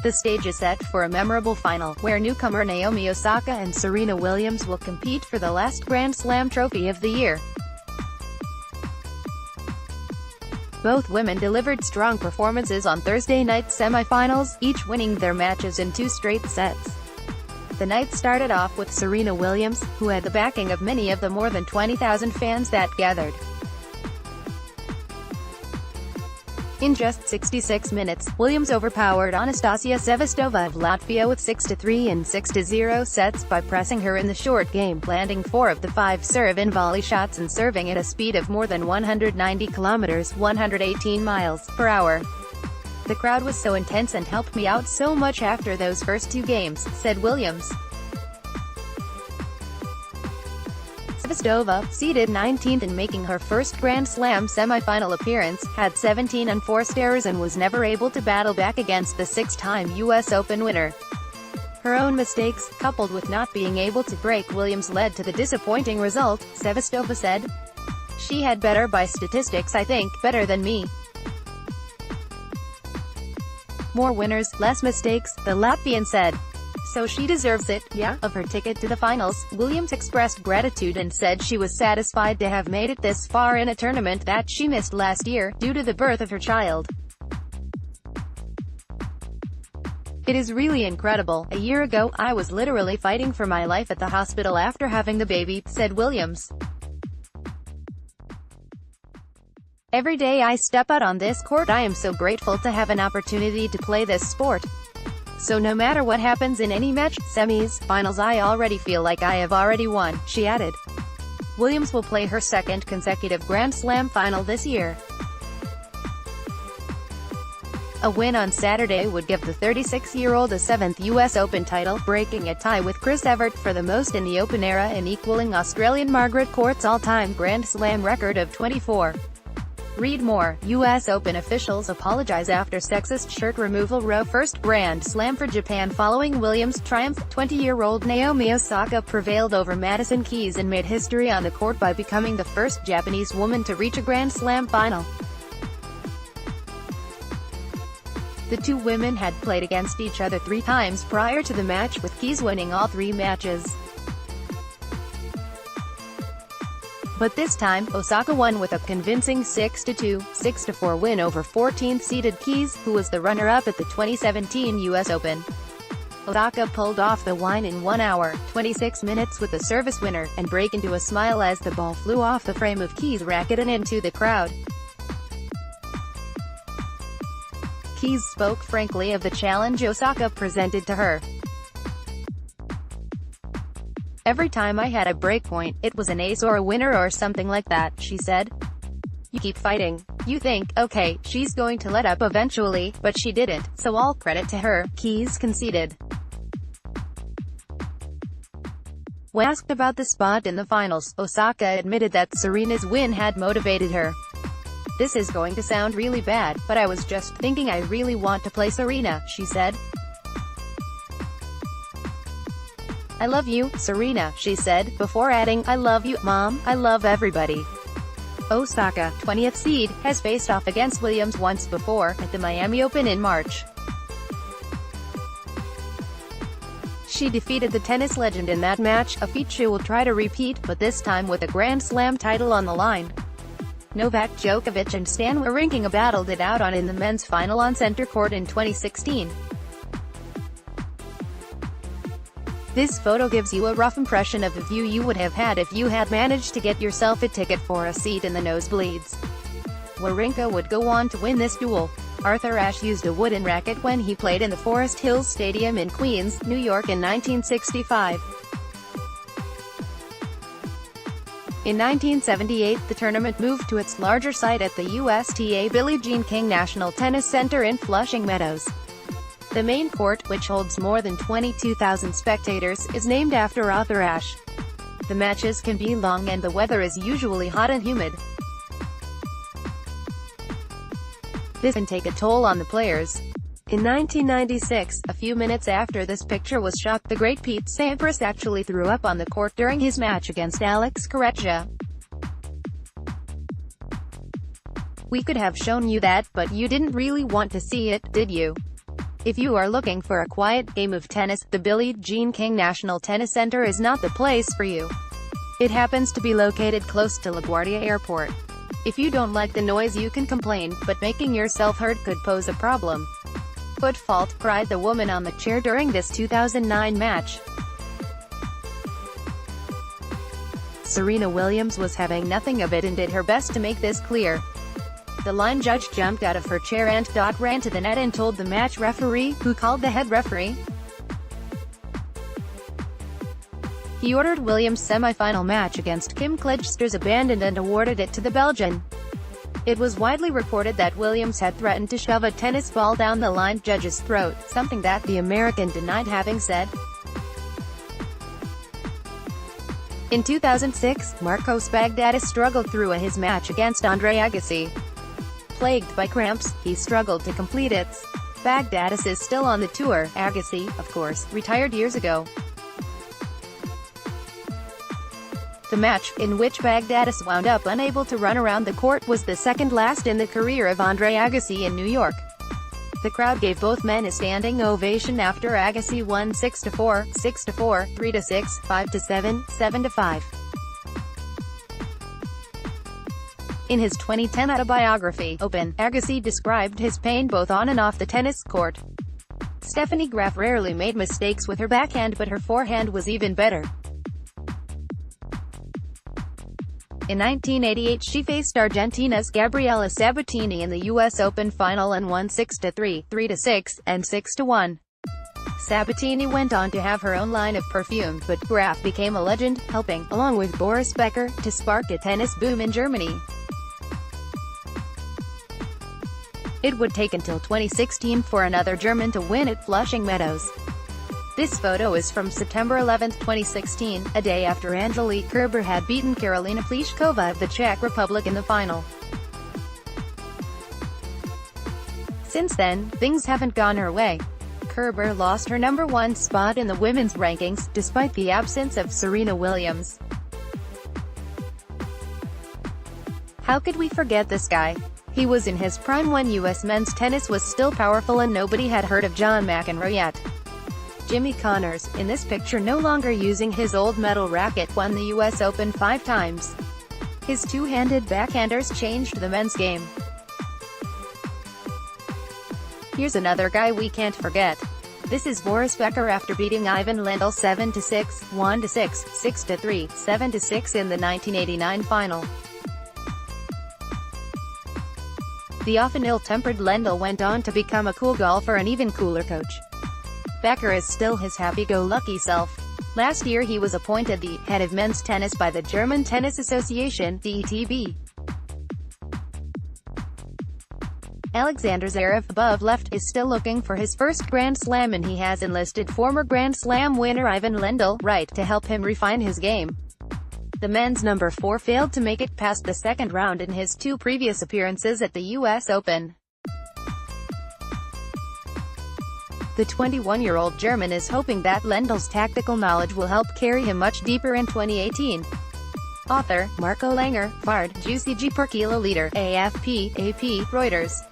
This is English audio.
The stage is set for a memorable final, where newcomer Naomi Osaka and Serena Williams will compete for the last Grand Slam trophy of the year. Both women delivered strong performances on Thursday night's semifinals, each winning their matches in 2 straight sets. The night started off with Serena Williams, who had the backing of many of the more than 20,000 fans that gathered. In just 66 minutes, Williams overpowered Anastasija Sevastova of Latvia with 6-3 and 6-0 sets by pressing her in the short game, landing 4 of the 5 serve and volley shots and serving at a speed of more than 190 kilometers (118 miles) per hour. "The crowd was so intense and helped me out so much after those first 2 games," said Williams. Sevastova, seeded 19th and making her first Grand Slam semi-final appearance, had 17 unforced errors and was never able to battle back against the 6-time U.S. Open winner. Her own mistakes, coupled with not being able to break Williams, led to the disappointing result, Sevastova said. "She had better by statistics, I think, better than me. More winners, less mistakes," the Latvian said. "So she deserves it, yeah." Of her ticket to the finals, Williams expressed gratitude and said she was satisfied to have made it this far in a tournament that she missed last year, due to the birth of her child. "It is really incredible. A year ago, I was literally fighting for my life at the hospital after having the baby," said Williams. "Every day I step out on this court I am so grateful to have an opportunity to play this sport. So no matter what happens in any match, semis, finals, I already feel like I have already won," she added. Williams will play her 2nd consecutive Grand Slam final this year. A win on Saturday would give the 36-year-old a 7th U.S. Open title, breaking a tie with Chris Evert for the most in the Open era and equaling Australian Margaret Court's all-time Grand Slam record of 24. Read more. U.S. Open officials apologize after sexist shirt removal. Row first Grand Slam for Japan following Williams' triumph. 20-year-old Naomi Osaka prevailed over Madison Keys and made history on the court by becoming the first Japanese woman to reach a Grand Slam final. The 2 women had played against each other 3 times prior to the match, with Keys winning all 3 matches. But this time, Osaka won with a convincing 6-2, 6-4 win over 14th-seeded Keys, who was the runner-up at the 2017 U.S. Open. Osaka pulled off the win in 1 hour, 26 minutes with a service winner, and break into a smile as the ball flew off the frame of Keys' racket and into the crowd. Keys spoke frankly of the challenge Osaka presented to her. "Every time I had a break point, it was an ace or a winner or something like that," she said. "You keep fighting. You think, okay, she's going to let up eventually, but she didn't, so all credit to her," Keys conceded. When asked about the spot in the finals, Osaka admitted that Serena's win had motivated her. "This is going to sound really bad, but I was just thinking I really want to play Serena," she said. "I love you, Serena," she said, before adding, "I love you, Mom, I love everybody." Osaka, 20th seed, has faced off against Williams once before, at the Miami Open in March. She defeated the tennis legend in that match, a feat she will try to repeat, but this time with a Grand Slam title on the line. Novak Djokovic and Stan Wawrinka battled it out in the men's final on center court in 2016. This photo gives you a rough impression of the view you would have had if you had managed to get yourself a ticket for a seat in the nosebleeds. Wawrinka would go on to win this duel. Arthur Ashe used a wooden racket when he played in the Forest Hills Stadium in Queens, New York in 1965. In 1978, the tournament moved to its larger site at the USTA Billie Jean King National Tennis Center in Flushing Meadows. The main court, which holds more than 22,000 spectators, is named after Arthur Ashe. The matches can be long and the weather is usually hot and humid. This can take a toll on the players. In 1996, a few minutes after this picture was shot, the great Pete Sampras actually threw up on the court during his match against Alex Corretja. "We could have shown you that, but you didn't really want to see it, did you?" If you are looking for a quiet game of tennis, the Billie Jean King National Tennis Center is not the place for you. It happens to be located close to LaGuardia Airport. If you don't like the noise you can complain, but making yourself heard could pose a problem. "Foot fault," cried the woman on the chair during this 2009 match. Serena Williams was having nothing of it and did her best to make this clear. The line judge jumped out of her chair and ran to the net and told the match referee, who called the head referee. He ordered Williams' semi-final match against Kim Clijsters abandoned and awarded it to the Belgian. It was widely reported that Williams had threatened to shove a tennis ball down the line judge's throat, something that the American denied having said. In 2006, Marcos Baghdatis struggled through his match against Andre Agassi. Plagued by cramps, he struggled to complete it. Baghdatis is still on the tour. Agassi, of course, retired years ago. The match, in which Baghdatis wound up unable to run around the court, was the second last in the career of Andre Agassi in New York. The crowd gave both men a standing ovation after Agassi won 6-4, 6-4, 3-6, 5-7, 7-5. In his 2010 autobiography, Open, Agassi described his pain both on and off the tennis court. Stephanie Graf rarely made mistakes with her backhand, but her forehand was even better. In 1988 she faced Argentina's Gabriela Sabatini in the US Open final and won 6-3, 3-6, and 6-1. Sabatini went on to have her own line of perfume, but Graf became a legend, helping, along with Boris Becker, to spark a tennis boom in Germany. It would take until 2016 for another German to win at Flushing Meadows. This photo is from September 11, 2016, a day after Angelique Kerber had beaten Karolina Pliskova of the Czech Republic in the final. Since then, things haven't gone her way. Kerber lost her #1 spot in the women's rankings, despite the absence of Serena Williams. How could we forget this guy? He was in his prime when US men's tennis was still powerful and nobody had heard of John McEnroe yet. Jimmy Connors, in this picture no longer using his old metal racket, won the US Open 5 times. His two-handed backhanders changed the men's game. Here's another guy we can't forget. This is Boris Becker after beating Ivan Lendl 7-6, 1-6, 6-3, 7-6 in the 1989 final. The often ill-tempered Lendl went on to become a cool golfer and even cooler coach. Becker is still his happy-go-lucky self. Last year he was appointed the head of men's tennis by the German Tennis Association, DTB. Alexander Zverev, above left, is still looking for his first Grand Slam and he has enlisted former Grand Slam winner Ivan Lendl, right, to help him refine his game. The men's #4 failed to make it past the second round in his 2 previous appearances at the US Open. The 21-year-old German is hoping that Lendl's tactical knowledge will help carry him much deeper in 2018. Author, Marco Langer, Fard, Juicy G per kilo liter, AFP, AP, Reuters.